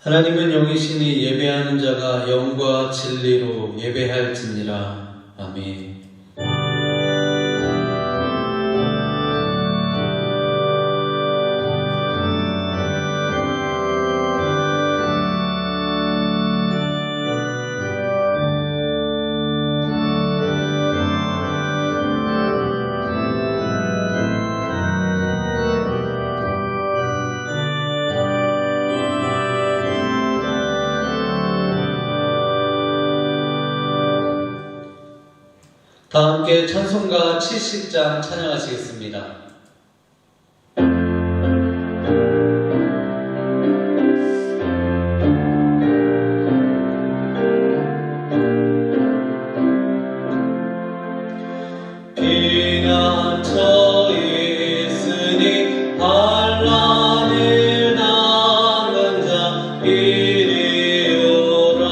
하나님은 영이시니 예배하는 자가 영과 진리로 예배할지니라. 아멘. 다 함께 찬송가 70장 찬양하시겠습니다. 피난처 있으니 반란을 당한 자 이리 오라.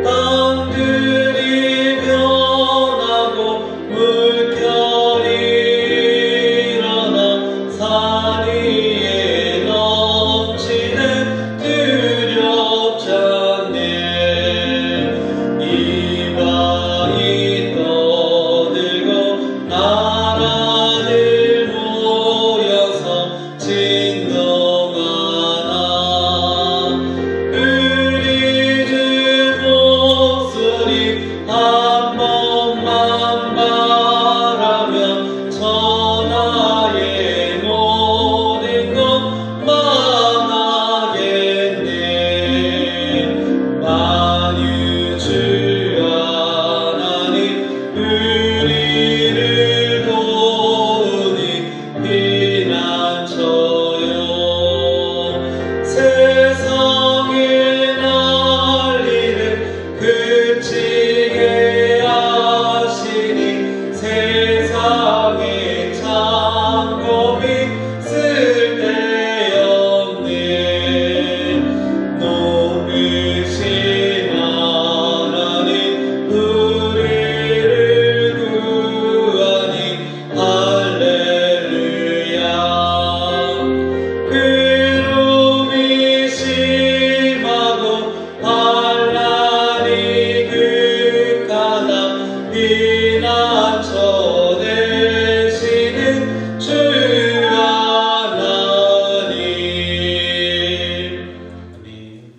땅들이 변하고 물결이 일어나 산 위에 넘치는 두렵지 않네. 이바이 떠들고 나라들 모여서 진동하나. 우리 주 목소리 한 번만 바라면 천하의 모든 것 망하겠네. 만유주 하나님 우리를 도우니 피난처요. 세상의 난리를 그치게 하시니 세상의 창검이 쓸데없네. 높으신 하나님 우리를 구하니 할렐루야. 구름이 심하고 반란이 극하나 피난처 되시는 주 하나님. 아멘.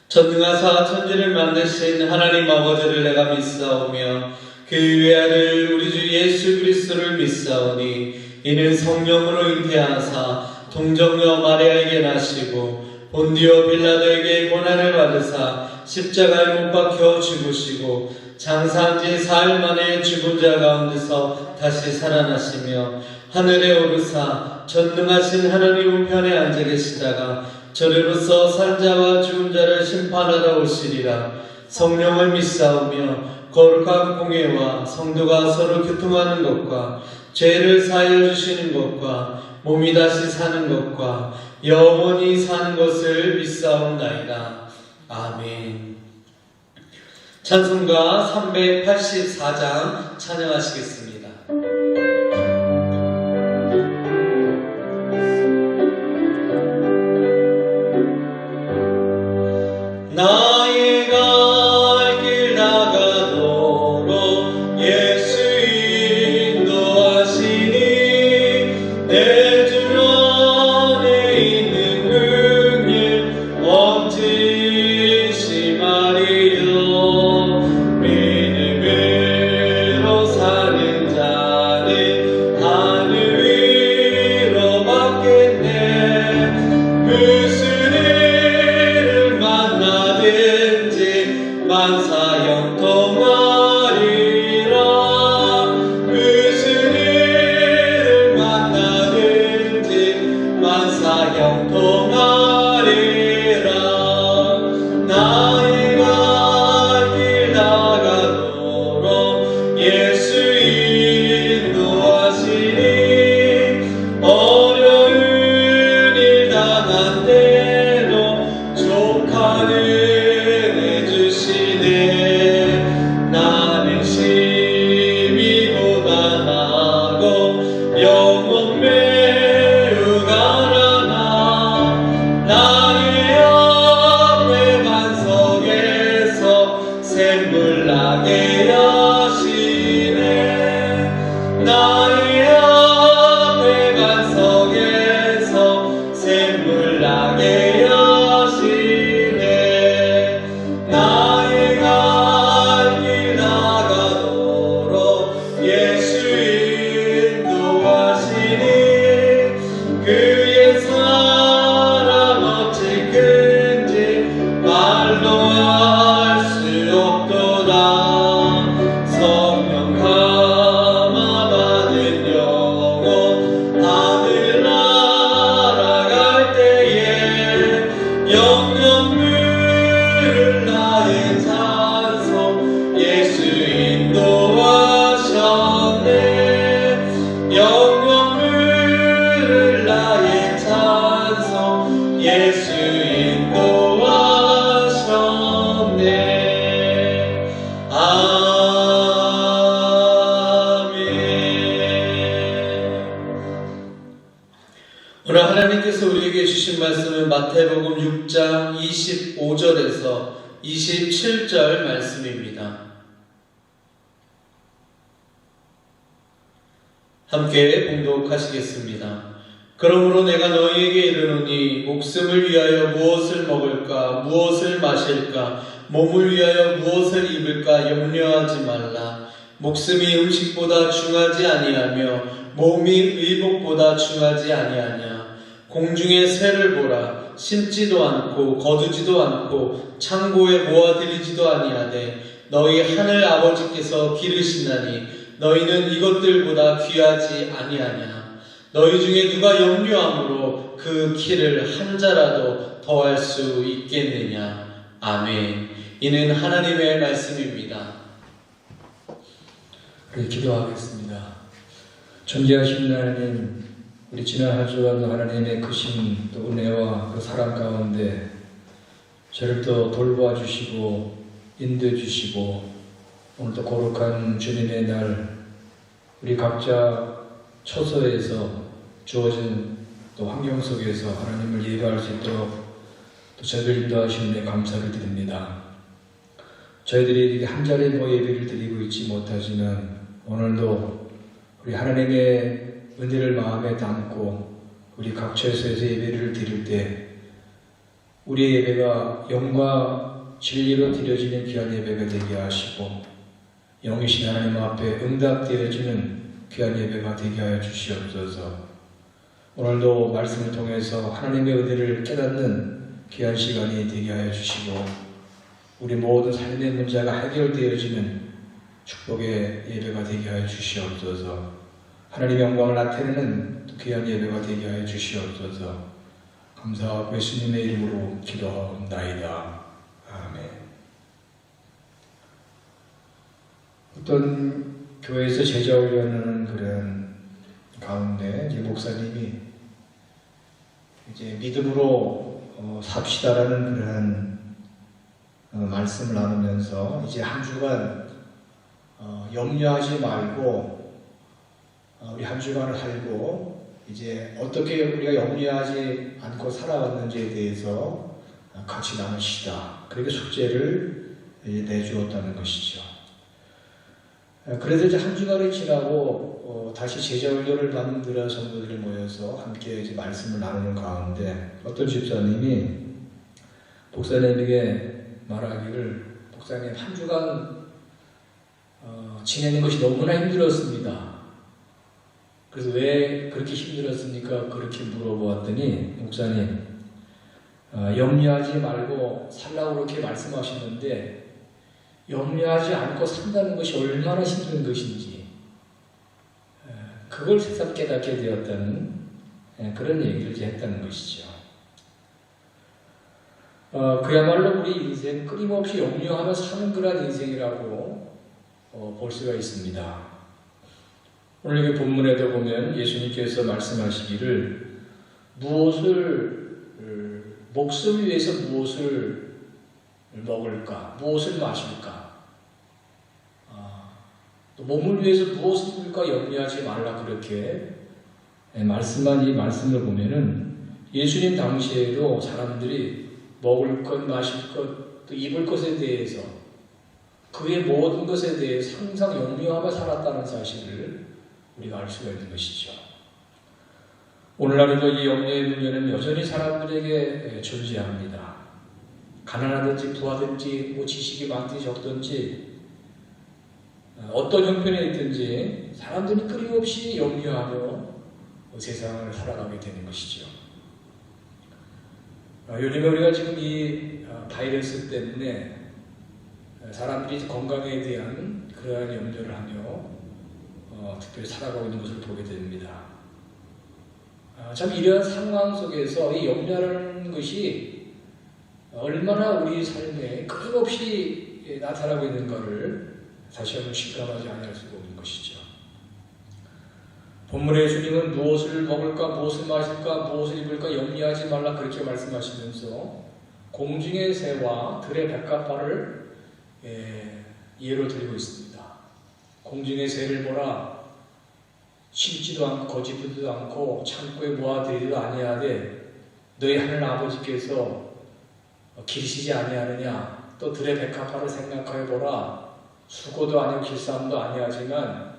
전능하사 천지를 만드신 하나님 아버지를 내가 믿사오며 그 외아들 우리 주 예수 그리스도를 믿사오니 이는 성령으로 잉태하사 동정녀 마리아에게 나시고 본디오 빌라도에게 고난을 받으사 십자가에 못 박혀 죽으시고 장사한 지 사흘 만에 죽은 자 가운데서 다시 살아나시며 하늘에 오르사 전능하신 하나님 우편에 앉아 계시다가 저리로서 산 자와 죽은 자를 심판하러 오시리라. 성령을 믿사오며 거룩한 공예와 성도가 서로 교통하는 것과 죄를 사하여 주시는 것과 몸이 다시 사는 것과 영원히 사는 것을 믿사옵나이다. 아멘. 찬송가 384장 찬양하시겠습니다. 나의 갈 길 나가도록 예수 인도하시니 내 주 안에 있는 긍휼 엄지심하리요. 믿음으로 사는 자는 하늘 위로 받겠네. 무슨 일을 만나든지 만사 형통하리라. 무슨 일을 만나든지 만사 형통하리라. 나의 갈 길 나가도록 예수 인도하시니 어려운 일 당한 대로 족하는 은혜 주시네. 나는 심히 고단하고 영혼 매우 가난하. 샘물나게 하시네 나의 갈 길 나가도록 예수 인도하시니 그의 사랑 어찌 큰지 말로 할 수 없도다 성령 감화 받은 영혼 하늘 날아갈 때에 영영 물을 나의 찬송 예수 인도하셨네 영영 물을 나의 찬송 예수 인도하셨네 아멘. 오늘 하나님께서 우리에게 주신 말씀은 마태복음 6장 25절에서 27절 말씀입니다. 함께 봉독하시겠습니다. 그러므로 내가 너희에게 이르노니 목숨을 위하여 무엇을 먹을까 무엇을 마실까 몸을 위하여 무엇을 입을까 염려하지 말라. 목숨이 음식보다 중하지 아니하며 몸이 의복보다 중하지 아니하냐. 공중의 새를 보라. 심지도 않고 거두지도 않고 창고에 모아들이지도 아니하되 너희 하늘 아버지께서 기르시나니 너희는 이것들보다 귀하지 아니하냐. 너희 중에 누가 염려함으로 그 키를 한 자라도 더할 수 있겠느냐. 아멘. 이는 하나님의 말씀입니다. 우리 기도하겠습니다. 존귀하신 하나님, 우리 지난 한 주간 하나님의 크신 또 은혜와 그 사랑 가운데 저를 또 돌보아 주시고 인도해 주시고 오늘도 거룩한 주님의 날 우리 각자 처소에서 주어진 또 환경 속에서 하나님을 예배할 수 있도록 또 저희를 인도하시는 데 감사를 드립니다. 저희들이 한 자리에 예배를 드리고 있지 못하지만 오늘도 우리 하나님의 은혜를 마음에 담고 우리 각 처소에서 예배를 드릴 때 우리의 예배가 영과 진리로 드려지는 귀한 예배가 되게 하시고 영이신 하나님 앞에 응답되어지는 귀한 예배가 되게 하여 주시옵소서. 오늘도 말씀을 통해서 하나님의 은혜를 깨닫는 귀한 시간이 되게 하여 주시고 우리 모든 삶의 문제가 해결되어지는 축복의 예배가 되게 하여 주시옵소서. 하나님의 영광을 나타내는 귀한 예배가 되게 하여 주시옵소서. 감사하고 예수님의 이름으로 기도하옵나이다. 아멘. 어떤 교회에서 제자훈련하는 그런 가운데 이제 목사님이 이제 믿음으로 삽시다라는 그런 말씀을 나누면서 이제 한 주간 염려하지 말고 우리 한 주간을 살고 이제 어떻게 우리가 염려하지 않고 살아왔는지에 대해서 같이 나누시다. 그렇게 숙제를 내주었다는 것이죠. 그래서 이제 한 주간이 지나고 다시 제자훈련을 만들어 성도들이 모여서 함께 이제 말씀을 나누는 가운데 어떤 집사님이 목사님에게 말하기를 목사님 한 주간 지내는 것이 너무나 힘들었습니다. 그래서 왜 그렇게 힘들었습니까? 그렇게 물어보았더니 목사님 염려하지 말고 살라고 그렇게 말씀하셨는데 염려하지 않고 산다는 것이 얼마나 힘든 것인지 그걸 새삼 깨닫게 되었다는 그런 얘기를 했다는 것이죠. 그야말로 우리 인생 끊임없이 염려하며 사는 그런 인생이라고 볼 수가 있습니다. 오늘 여기 본문에도 보면 예수님께서 말씀하시기를 목숨을 위해서 무엇을 먹을까, 무엇을 마실까, 또 몸을 위해서 무엇을 입을까 염려하지 말라 그렇게 말씀한 이 말씀을 보면은 예수님 당시에도 사람들이 먹을 것, 마실 것, 또 입을 것에 대해서 그의 모든 것에 대해서 항상 염려하며 살았다는 사실을 우리가 알 수가 있는 것이죠. 오늘날에도 이 염려의 문제는 여전히 사람들에게 존재합니다. 가난하든지 부하든지 지식이 많든지 적든지 어떤 형편에 있든지 사람들이 끊임없이 염려하며 세상을 살아가게 되는 것이죠. 요즘에 우리가 지금 이 바이러스 때문에 사람들이 건강에 대한 그러한 염려를 하며 특별히 살아가고 있는 것을 보게 됩니다. 참 이러한 상황 속에서 이 염려라는 것이 얼마나 우리 삶에 끊임없이 나타나고 있는가를 다시 한번 실감하지 않을 수가 없는 것이죠. 본문의 주님은 무엇을 먹을까, 무엇을 마실까, 무엇을 입을까 염려하지 말라 그렇게 말씀하시면서 공중의 새와 들의 백합화를 예로 들고 있습니다. 공중의 새를 보라. 심지도 않고 거짓부도 않고 창고에 모아들이지도 아니하되 너희 하늘 아버지께서 기르시지 아니하느냐. 또 들의 백합화를 생각하여 보라. 수고도 아니고 길쌈도 아니하지만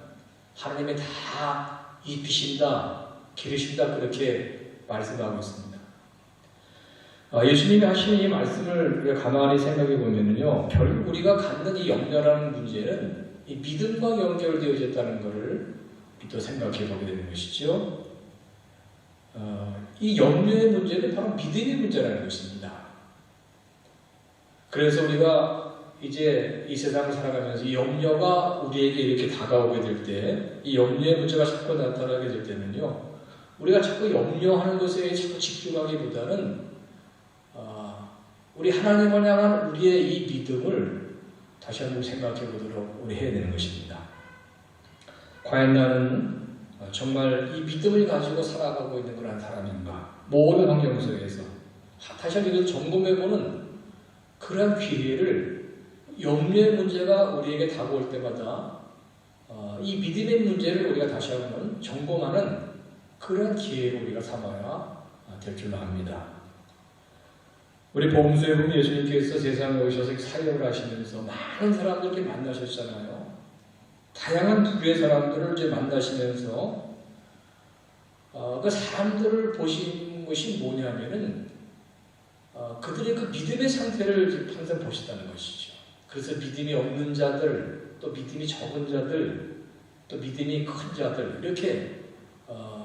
하나님이 다 입히신다, 기르신다 그렇게 말씀하고 있습니다. 예수님이 하시는 이 말씀을 우리가 가만히 생각해 보면요, 결국 우리가 갖는 이 염려라는 문제는 이 믿음과 연결되어졌다는 것을 또 생각해 보게 되는 것이죠. 이 염려의 문제는 바로 믿음의 문제라는 것입니다. 그래서 우리가 이제 이 세상을 살아가면서 이 염려가 우리에게 이렇게 다가오게 될 때, 이 염려의 문제가 자꾸 나타나게 될 때는요, 우리가 자꾸 염려하는 것에 자꾸 집중하기보다는 우리 하나님을 향한 우리의 이 믿음을 다시 한번 생각해 보도록 우리 해야 되는 것입니다. 과연 나는 정말 이 믿음을 가지고 살아가고 있는 그런 사람인가? 모든 환경 속에서 다시 한번 이걸 점검해보는 그런 기회를 염려의 문제가 우리에게 다가올 때마다 이 믿음의 문제를 우리가 다시 한번 점검하는 그런 기회를 우리가 삼아야 될 줄로 압니다. 우리 복음서에 보면 예수님께서 세상에 오셔서 사역을 하시면서 많은 사람들을 만나셨잖아요. 다양한 부류의 사람들을 이제 만나시면서 그 사람들을 보신 것이 뭐냐면은 그들의 그 믿음의 상태를 항상 보셨다는 것이죠. 그래서 믿음이 없는 자들, 또 믿음이 적은 자들, 또 믿음이 큰 자들 이렇게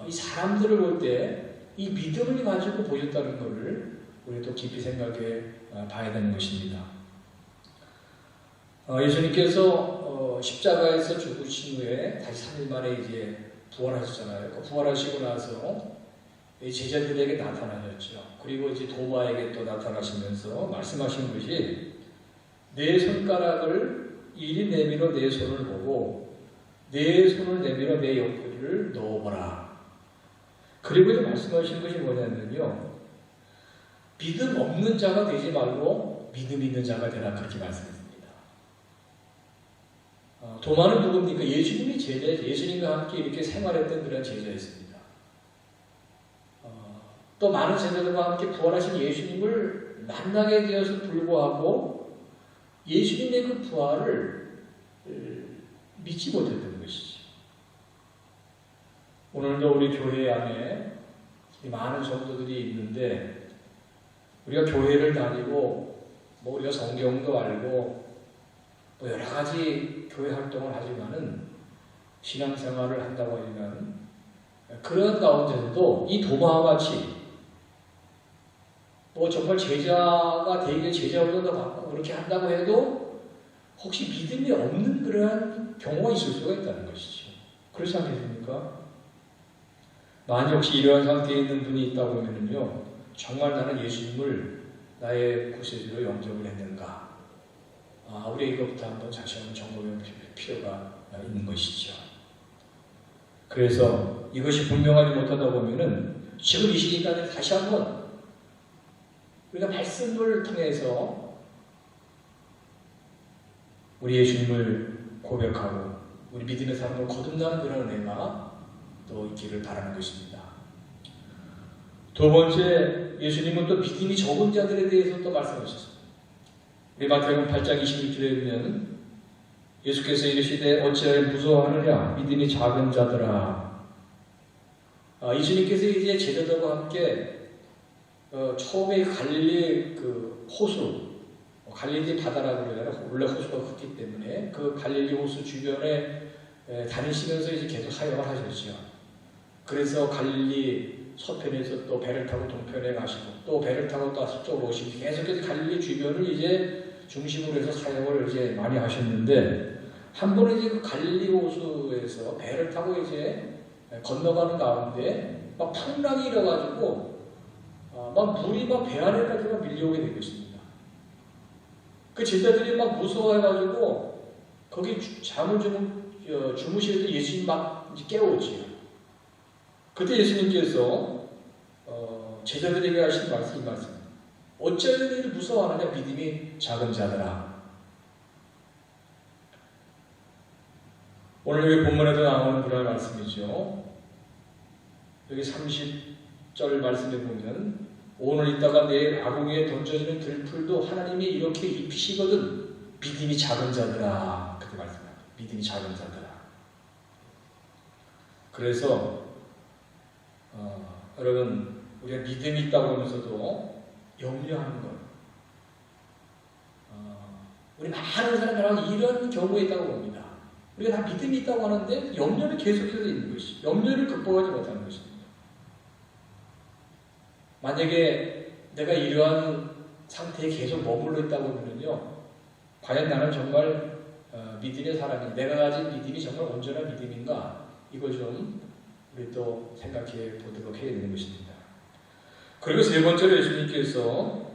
이 사람들을 볼 때 이 믿음을 가지고 보셨다는 것을 우리 또 깊이 생각해 봐야 되는 것입니다. 예수님께서 십자가에서 죽으신 후에 다시 3일 만에 이제 부활하셨잖아요. 부활하시고 나서 제자들에게 나타나셨죠. 그리고 이제 도마에게 또 나타나시면서 말씀하신 것이 내 손가락을 이리 내밀어 내 손을 보고 내 손을 내밀어 내 옆구리를 넣어보라. 그리고 이제 말씀하신 것이 뭐냐면요, 믿음 없는 자가 되지 말고 믿음 있는 자가 되라 그렇게 말씀했습니다. 도마는 누굽니까? 예수님이 제자예요. 예수님과 함께 이렇게 생활했던 그런 제자였습니다. 또 많은 제자들과 함께 부활하신 예수님을 만나게 되어서 불구하고 예수님의 그 부활을 믿지 못했던 것이죠. 오늘도 우리 교회 안에 많은 성도들이 있는데 우리가 교회를 다니고 우리가 성경도 알고 여러 가지 교회 활동을 하지만은 신앙생활을 한다고 하지만 그런 가운데서도 이 도마와 같이 정말 제자가 되게 제자훈련도 받고 그렇게 한다고 해도 혹시 믿음이 없는 그러한 경우가 있을 수가 있다는 것이죠. 그렇지 않겠습니까? 만약 혹시 이러한 상태에 있는 분이 있다고 하면요, 정말 나는 예수님을 나의 구세주로 영접을 했는가? 우리 이것부터 한번 다시 한번 점검해 볼 필요가 있는 것이죠. 그래서 이것이 분명하지 못하다 보면은 지금 이 시기까지 다시 한번 우리가 말씀을 통해서 우리 예수님을 고백하고 우리 믿음의 삶을 거듭나는 그런 은혜가 또 있기를 바라는 것입니다. 두 번째, 예수님은 또 믿음이 적은 자들에 대해서 또 말씀하셨습니다. 우리 마태복음 8장 26절에 보면 예수께서 이르시되 어찌하여 무서워하느냐 믿음이 작은 자들아. 예수님께서 이제 제자들과 함께 처음에 갈릴리 그 호수, 갈릴리 바다라고 그러잖아요. 원래 호수가 크기 때문에 그 갈릴리 호수 주변에 다니시면서 이제 계속 사역을 하셨죠. 그래서 갈릴리 서편에서 또 배를 타고 동편에 가시고 또 배를 타고 또 서쪽으로 오시고 계속해서 갈릴리 주변을 이제 중심으로 해서 사역을 이제 많이 하셨는데 한 번은 이제 그 갈릴리 호수에서 배를 타고 이제 건너가는 가운데 막 풍랑이 일어가지고 막 물이 막 배 안에까지 막 밀려오게 된 것입니다. 그 제자들이 막 무서워해가지고 거기 잠을 주무시던 예수님 막 이제 깨웠지요. 그때 예수님께서 제자들에게 하신 말씀, 이 말씀. 어찌하여 너희를 무서워하느냐 믿음이 작은 자들아. 오늘 여기 본문에도 나오는 그런 말씀이죠. 여기 30절 말씀에 보면 오늘 있다가 내일 아궁이에 던져지는 들풀도 하나님이 이렇게 입히시거든 믿음이 작은 자들아. 그렇게 말씀합니다. 믿음이 작은 자들아. 그래서 여러분 우리가 믿음이 있다고 하면서도 염려하는 것. 우리 많은 사람들하고 이런 경우에 있다고 봅니다. 우리가 다 믿음이 있다고 하는데 염려는 계속해서 있는 것이 염려를 극복하지 못하는 것입니다. 만약에 내가 이러한 상태에 계속 머물러 있다고 하면요, 과연 나는 정말 믿음의 사람이 내가 가진 믿음이 정말 온전한 믿음인가? 이걸 좀 우리 또 생각해 보도록 해야 되는 것입니다. 그리고 세 번째로 예수님께서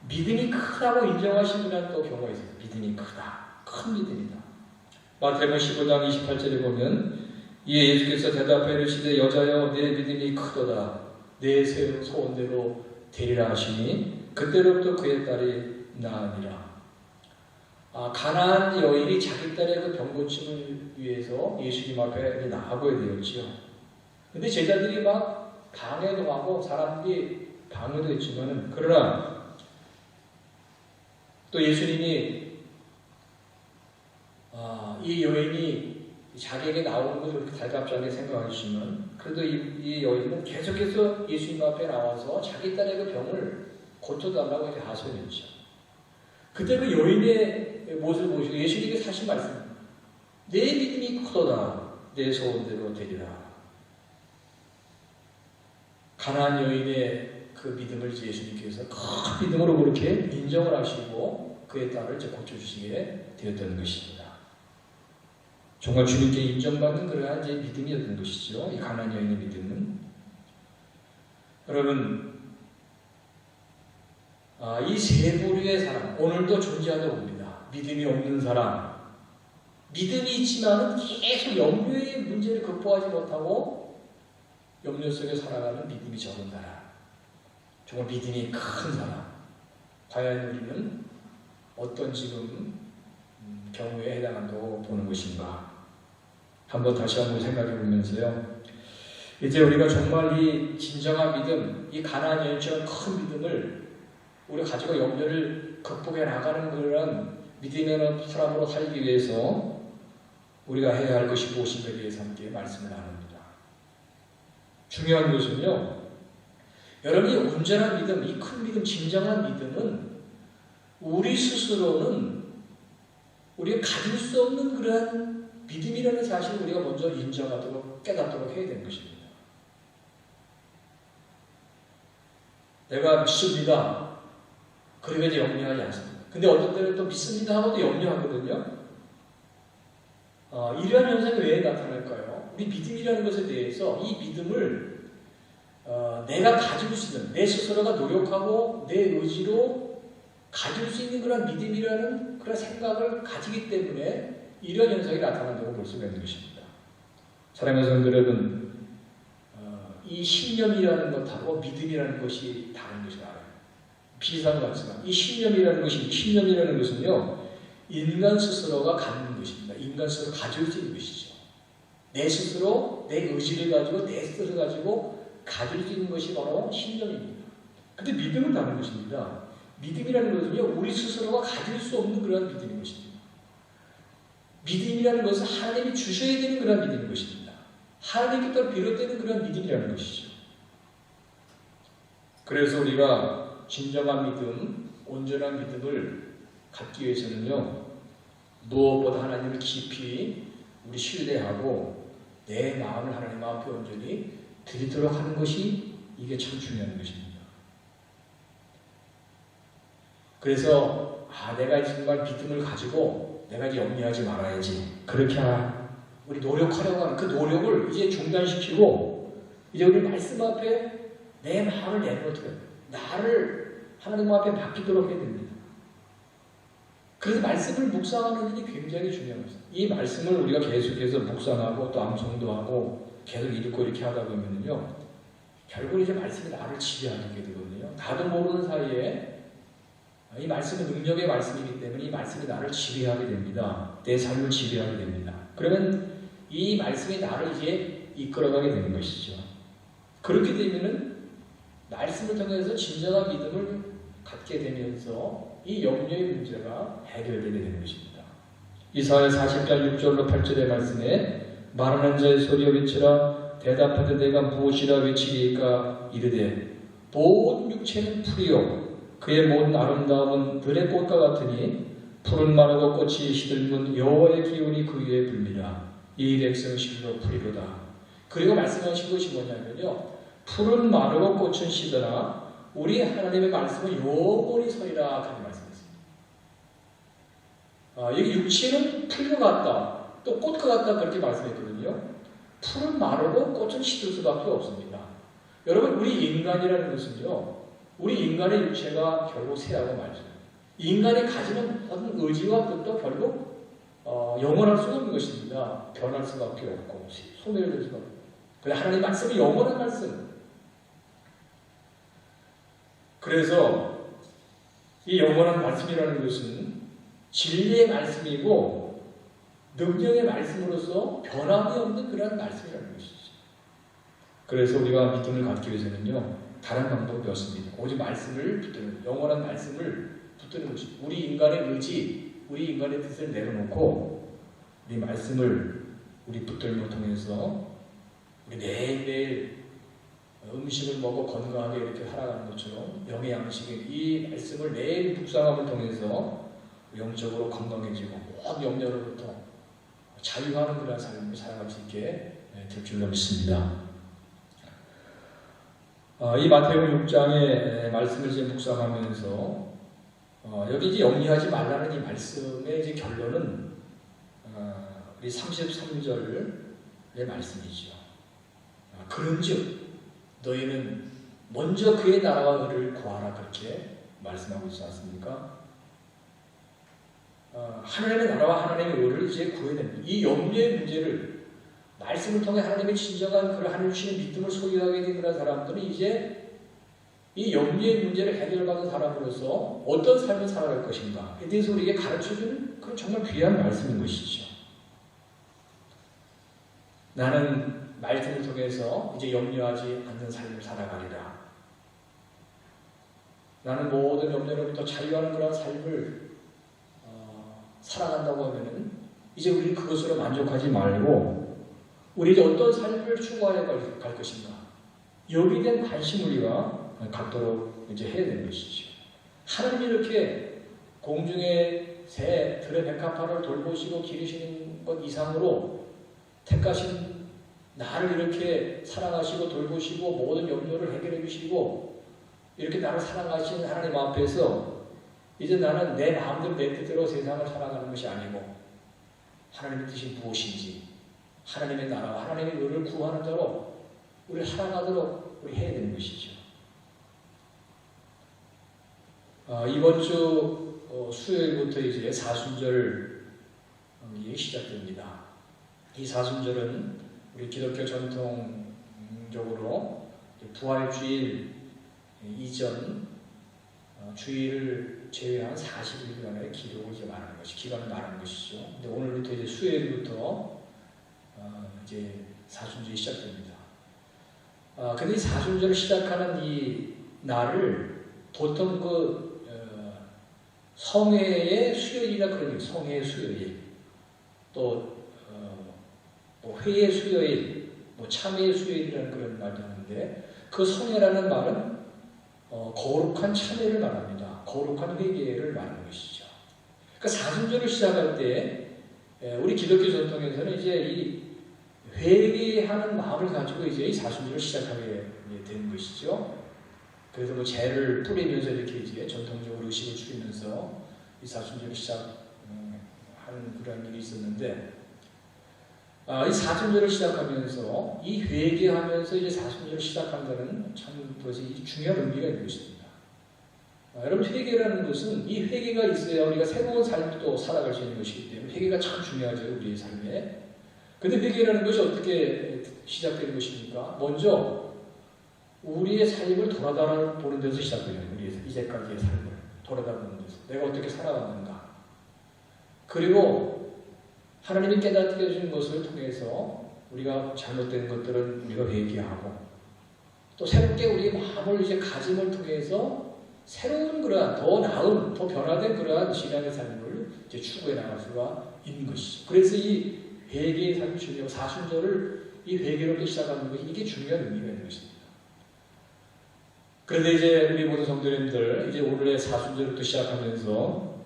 믿음이 크다고 인정하시는 또 경우가 있어요. 믿음이 크다. 큰 믿음이다. 마태복음 15장 28절에 보면 이에 예수께서 대답하여 이르시되 여자여 내 믿음이 크도다. 내 소원대로 되리라 하시니 그때로부터 그의 딸이 나으니라. 가나안 여인이 자기 딸의 그 병고침을 위해서 예수님 앞에 나아가야 되었지요. 근데 제자들이 막 방해도 하고 사람들이 방해도 했지만은 그러나 또 예수님이 이 여인이 자기에게 나오는 것을 그렇게 달갑지 않게 생각하시지만 그래도 이 여인은 계속해서 예수님 앞에 나와서 자기 딸의 그 병을 고쳐달라고 이렇게 하소연했죠. 그때 그 여인의 모습을 보시고 예수님께서 하신 말씀, 내 믿음이 크도다. 내 소원대로 되리라. 가나안 여인의 그 믿음을 예수님께서 큰 믿음으로 그렇게 인정을 하시고 그의 딸을 고쳐주시게 되었던 것입니다. 정말 주님께 인정받는 그러한 믿음이었던 것이죠. 이 가나안 여인의 믿음은. 여러분, 이 세 부류의 사람, 오늘도 존재하다고 봅니다. 믿음이 없는 사람, 믿음이 있지만 계속 염려의 문제를 극복하지 못하고 염려 속에 살아가는 믿음이 적은 사람, 정말 믿음이 큰 사람. 과연 우리는 어떤 지금 경우에 해당한다고 보는 것인가? 한번 다시 한번 생각해 보면서요. 이제 우리가 정말 이 진정한 믿음, 이 가나안 여인처럼 큰 믿음을 우리가 가지고 염려를 극복해 나가는 그런 믿음의 사람으로 살기 위해서 우리가 해야 할 것이 무엇인가에 대해서 함께 말씀을 나눕니다. 중요한 것은요, 여러분이 온전한 믿음, 이 큰 믿음, 진정한 믿음은 우리 스스로는 우리가 가질 수 없는 그러한 믿음이라는 사실을 우리가 먼저 인정하도록 깨닫도록 해야 되는 것입니다. 내가 믿습니다. 그러면 이제 염려하지 않습니다. 근데 어떤 때는 또 믿습니다 하고도 염려하거든요. 이러한 현상이 왜 나타날까요? 우리 믿음이라는 것에 대해서 이 믿음을 내가 가질 수 있는, 내 스스로가 노력하고 내 의지로 가질 수 있는 그런 믿음이라는 그런 생각을 가지기 때문에 이런 현상이 나타난다고 볼 수가 있는 것입니다. 사랑하는 성도 여러분, 이 신념이라는 것하고 믿음이라는 것이 다른 것이 알아요. 비슷한 것 같지만 이 신념이라는 것은요, 인간 스스로가 갖는 것입니다. 인간 스스로 가질 수 있는 것이죠. 내 스스로 내 의지를 가지고 내 뜻을 가지고 가질 수 있는 것이 바로 신념입니다. 근데 믿음은 다른 것입니다. 믿음이라는 것은요, 우리 스스로가 가질 수 없는 그런 믿음인 것입니다. 믿음이라는 것은 하나님이 주셔야 되는 그런 믿음인 것입니다. 하나님께서 비롯되는 그런 믿음이라는 것이죠. 그래서 우리가 진정한 믿음, 온전한 믿음을 갖기 위해서는요, 무엇보다 하나님을 깊이 우리 신뢰하고 내 마음을 하나님 앞에 온전히 드리도록 하는 것이 이게 참 중요한 것입니다. 그래서 내가 정말 믿음을 가지고 내가 이제 염려하지 말아야지. 그렇게 우리 노력하려고 하는 그 노력을 이제 중단시키고 이제 우리 말씀 앞에 내 마음을 내놓도록 나를 하나님 앞에 맡기도록 해야 됩니다. 그래서 말씀을 묵상하는 일이 굉장히 중요한 것입니다. 이 말씀을 우리가 계속해서 묵상하고 또 암송도 하고 계속 읽고 이렇게 하다 보면요, 결국 이제 말씀이 나를 지배하게 되거든요. 나도 모르는 사이에 이 말씀은 능력의 말씀이기 때문에 이 말씀이 나를 지배하게 됩니다. 내 삶을 지배하게 됩니다. 그러면 이 말씀이 나를 이제 이끌어가게 되는 것이죠. 그렇게 되면은 말씀을 통해서 진정한 믿음을 갖게 되면서 이 염려의 문제가 해결되게 되는 것입니다. 이사야 40장 6절로 8절의 말씀에 말하는 자의 소리여 외치라 대답하되 내가 무엇이라 외치리까 이르되 모든 육체는 풀이요 그의 모든 아름다움은 들의 꽃과 같으니 푸른 마르고 꽃이 시들면 여호와의 기운이 그 위에 불미라 이 백성 실로 풀이로다. 그리고 말씀하신 것이 뭐냐면요, 푸른 마르고 꽃은 시더라 우리 하나님의 말씀은 영원히 서리라 하는 말씀이었습니다. 여기 육체는 풀과 같다, 또 꽃과 같다 그렇게 말씀했거든요. 풀은 마르고 꽃은 시들 수밖에 없습니다. 여러분, 우리 인간이라는 것은요, 우리 인간의 육체가 결국 쇠하고 말죠. 인간이 가지는 모든 의지와 뜻도 결국 영원할 수가 없는 것입니다. 변할 수밖에 없고 소멸될 수가 없고. 그런데 하나님 말씀이 영원한 말씀. 그래서 이 영원한 말씀이라는 것은 진리의 말씀이고 능력의 말씀으로서 변함이 없는 그런 말씀이라는 것이죠. 그래서 우리가 믿음을 갖기 위해서는요, 다른 방법이 없습니다. 오직 말씀을 붙드는, 영원한 말씀을 붙드는 것입니다. 우리 인간의 의지, 우리 인간의 뜻을 내려놓고 우리 말씀을 우리 붙들림을 통해서 우리 매일매일 음식을 먹어 건강하게 이렇게 살아가는 것처럼 영의 양식인 이 말씀을 매일 묵상함을 통해서 영적으로 건강해지고 모든 염려로부터 자유하는 그런 삶을 살아갈 수 있게 될 줄로 믿습니다. 이 마태복음 6장의 말씀을 이제 묵상하면서 여기 이제 염려하지 말라는 이 말씀의 이제 결론은 우리 33절의 말씀이죠. 그런즉 너희는 먼저 그의 나라와 의를 구하라 그렇게 말씀하고 있지 않습니까? 하나님의 나라와 하나님의 의를 이제 구해야 됩니다. 이 염려의 문제를 말씀을 통해 하나님의 진정한 그런 하나님 주시는 믿음을 소유하게 된 그런 사람들은 이제 이 염려의 문제를 해결받은 사람으로서 어떤 삶을 살아갈 것인가에 대해서 우리에게 가르쳐주는 그런 정말 귀한 말씀인 것이죠. 나는 말씀을 통해서 이제 염려하지 않는 삶을 살아가리라. 나는 모든 염려로부터 자유하는 그런 삶을 살아간다고 하면은 이제 우리 그것으로 만족하지 말고 우리 이제 어떤 삶을 추구하여 갈 것인가, 여기에 대한 관심 우리가 갖도록 이제 해야 되는 것이죠. 하나님이 이렇게 공중의 새, 들의 백합화를 돌보시고 기르시는 것 이상으로 택하신 나를 이렇게 사랑하시고 돌보시고 모든 염려를 해결해 주시고 이렇게 나를 사랑하시는 하나님 앞에서 이제 나는 내 마음대로 내 뜻대로 세상을 살아가는 것이 아니고 하나님의 뜻이 무엇인지 하나님의 나라와 하나님의 의를 구하는 자로 우리를 살아가도록 우리 해야 되는 것이죠. 이번 주 수요일부터 이제 사순절 시작됩니다. 이 사순절은 우리 기독교 전통적으로 부활주일 이전 주일을 제외한 40일간의 기록을 이제 말하는 것이 기간을 말하는 것이죠. 근데 오늘부터 이제 수요일부터 이제 사순절이 시작됩니다. 근데 이 사순절을 시작하는 이 날을 보통 성회의 수요일이라 그러니 성회의 수요일, 또 회의 수요일, 뭐 참회의 수요일이라는 그런 말도 하는데 그 성회라는 말은 거룩한 참회를 말합니다. 거룩한 회개를 말하는 것이죠. 그러니까 사순절을 시작할 때 우리 기독교 전통에서는 이제 이 회개하는 마음을 가지고 이제 이 사순절을 시작하게 된 것이죠. 그래서 뭐 재를 뿌리면서 이렇게 이제 전통적으로 의식을 추리면서 이 사순절을 시작하는 그런 일이 있었는데, 이 사순절을 시작하면서 이 회개하면서 이제 사순절을 시작한다는 참 그것이 중요한 의미가 있는 것입니다. 여러분 회개라는 것은 이 회개가 있어야 우리가 새로운 삶도 살아갈 수 있는 것이기 때문에 회개가 참 중요하죠, 우리의 삶에. 근데 회개라는 것이 어떻게 시작되는 것입니까? 먼저 우리의 삶을 돌아보는 데서 시작돼요. 우리의 이제까지의 삶을 돌아보는 데서 내가 어떻게 살아왔는가. 그리고 하나님이 깨닫게 해주는 것을 통해서 우리가 잘못된 것들은 우리가 회개하고 또 새롭게 우리의 마음을 이제 가짐을 통해서 새로운 그러한 더 나은, 더 변화된 그러한 신앙의 삶을 이제 추구해 나갈 수가 있는 것이죠. 그래서 이 회개의 삶이 중요하고 사순절을 이 회개로 시작하는 것이 이게 중요한 의미가 있는 것입니다. 그런데 이제 우리 모든 성도님들 이제 오늘의 사순절부터 시작하면서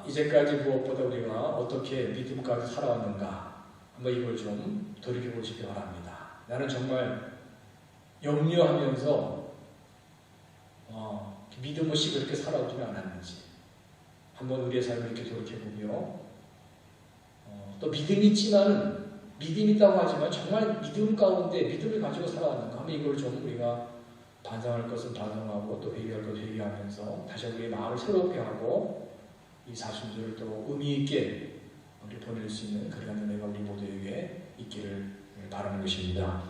이제까지 무엇보다 우리가 어떻게 믿음까지 살아왔는가 한번 이걸 좀 돌이켜보시기 바랍니다. 나는 정말 염려하면서 믿음 없이 그렇게 살아오지는 않았는지 한번 우리의 삶을 이렇게 돌이켜보며 또 믿음이 있지만 믿음이 있다고 하지만 정말 믿음 가운데 믿음을 가지고 살아왔는가 하면 이걸 좀 우리가 반성할 것은 반성하고 또 회개할 것은 회개하면서 다시 우리의 마음을 새롭게 하고 이 사순절을 또 의미 있게 우리 보낼 수 있는 그런 은혜가 우리 모두에게 있기를 바라는 것입니다.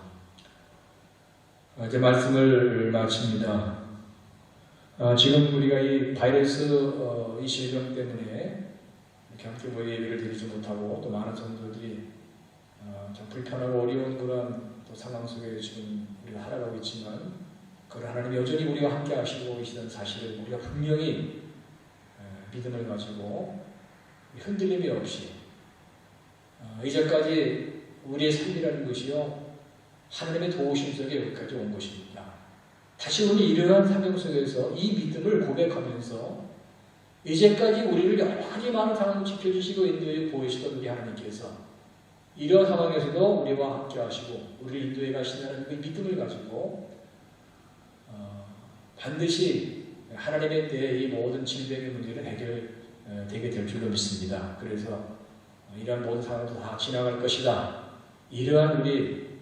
이제 말씀을 마칩니다. 지금 우리가 이 바이러스 이 질병 때문에 이렇게 함께 모여 예배를 드리지 못하고 또 많은 성도들이 좀 불편하고 어려운 그런 또 상황 속에 지금 우리가 살아가고 있지만 그러나 하나님 여전히 우리와 함께 하시고 계시다는 사실을 우리가 분명히 믿음을 가지고 흔들림이 없이 이제까지 우리의 삶이라는 것이요 하나님의 도우심 속에 여기까지 온 것입니다. 다시 오늘 이러한 사명 속에서 이 믿음을 고백하면서 이제까지 우리를 여러 가지 많은 상황을 지켜주시고 인도해 보이시던 우리 하나님께서 이러한 상황에서도 우리와 함께 하시고 우리를 인도해 가신다는 그 믿음을 가지고 반드시 하나님의 때에 이 모든 질병의 문제는 해결되게 될 줄로 믿습니다. 그래서 이러한 모든 상황도 다 지나갈 것이다. 이러한 우리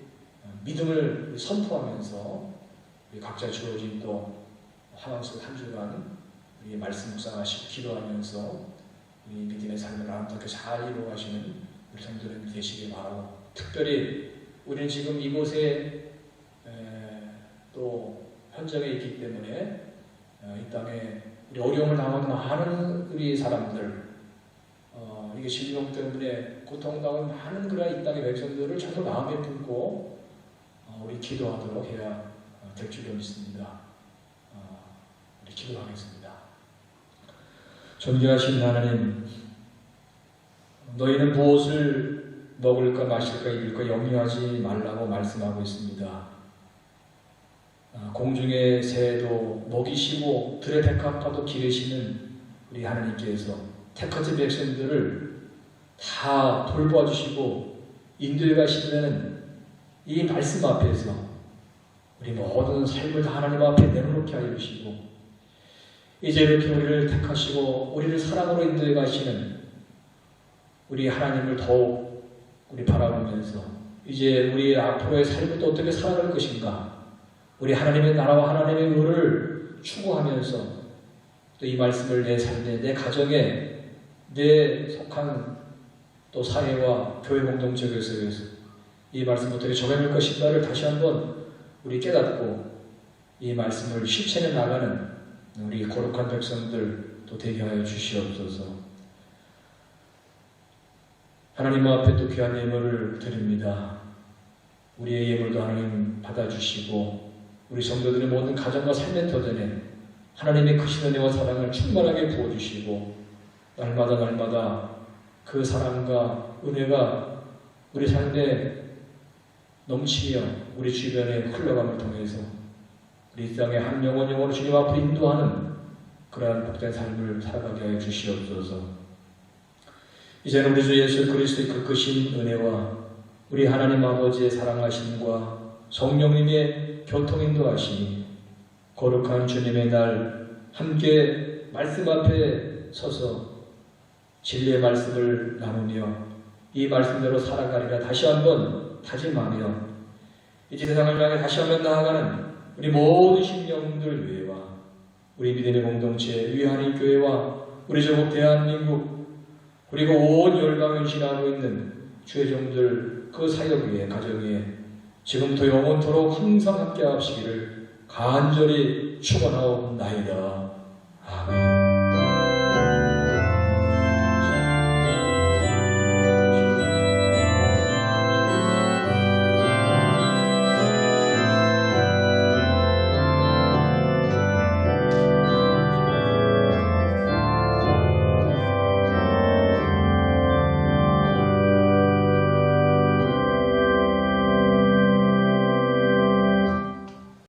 믿음을 선포하면서 우리 각자 주어진 또 상황 속 한 주간 우리 말씀 묵상하시고 기도하면서 우리 믿음의 삶을 어떻게 잘 이루어가시는 우리 성도님 되시길 바라고 특별히 우리는 지금 이곳에 또 현장에 있기 때문에 이 땅에 우리 어려움을 당하는 많은 우리 사람들 이게 질병 때문에 고통당하는 많은 그런 이 땅의 백성들을 정말 마음에 품고 우리 기도하도록 해야 될 줄로 믿습니다. 우리 기도하겠습니다. 존귀하신 하나님, 너희는 무엇을 먹을까 마실까 입을까 염려하지 말라고 말씀하고 있습니다. 공중의 새도 먹이시고 들의 백합화도 기르시는 우리 하나님께서 택하신 백성들을 다 돌보아 주시고 인도해 가시는 이 말씀 앞에서 우리 모든 삶을 다 하나님 앞에 내놓게 하여 주시고 이제 이렇게 우리를 택하시고 우리를 사랑으로 인도해 가시는 우리 하나님을 더욱 우리 바라보면서 이제 우리 앞으로의 삶을 또 어떻게 살아갈 것인가 우리 하나님의 나라와 하나님의 의를 추구하면서 또 이 말씀을 내 삶에 내 가정에 내 속한 또 사회와 교회 공동체에서 이 말씀 어떻게 적용할 것인가를 다시 한번 우리 깨닫고 이 말씀을 실천해 나가는 우리 거룩한 백성들 또 되게 하여 주시옵소서. 하나님 앞에 또 귀한 예물을 드립니다. 우리의 예물도 하나님 받아주시고 우리 성도들의 모든 가정과 삶의 터전에 하나님의 크신 은혜와 사랑을 충만하게 부어주시고 날마다 그 사랑과 은혜가 우리 삶에 넘치며 우리 주변에 흘러감을 통해서 우리 땅의 한 영혼 영혼을 주님 앞으로 인도하는 그러한 복된 삶을 살아가게 하여 주시옵소서. 이제는 우리 주 예수 그리스도의 그 크신 은혜와 우리 하나님 아버지의 사랑하심과 성령님의 교통 인도하심이 거룩한 주님의 날 함께 말씀 앞에 서서 진리의 말씀을 나누며 이 말씀대로 살아가리라 다시 한번 다짐하며 이 세상을 향해 다시 한번 나아가는 우리 모든 심령들 위해와 우리 믿음의 공동체 위하나님 교회와 우리 조국 대한민국 그리고 온 열방을 지나고 있는 주의 종들 그 사역 위에 가정 위에 지금부터 영원토록 항상 함께 하시기를 간절히 축원하옵나이다. 아멘.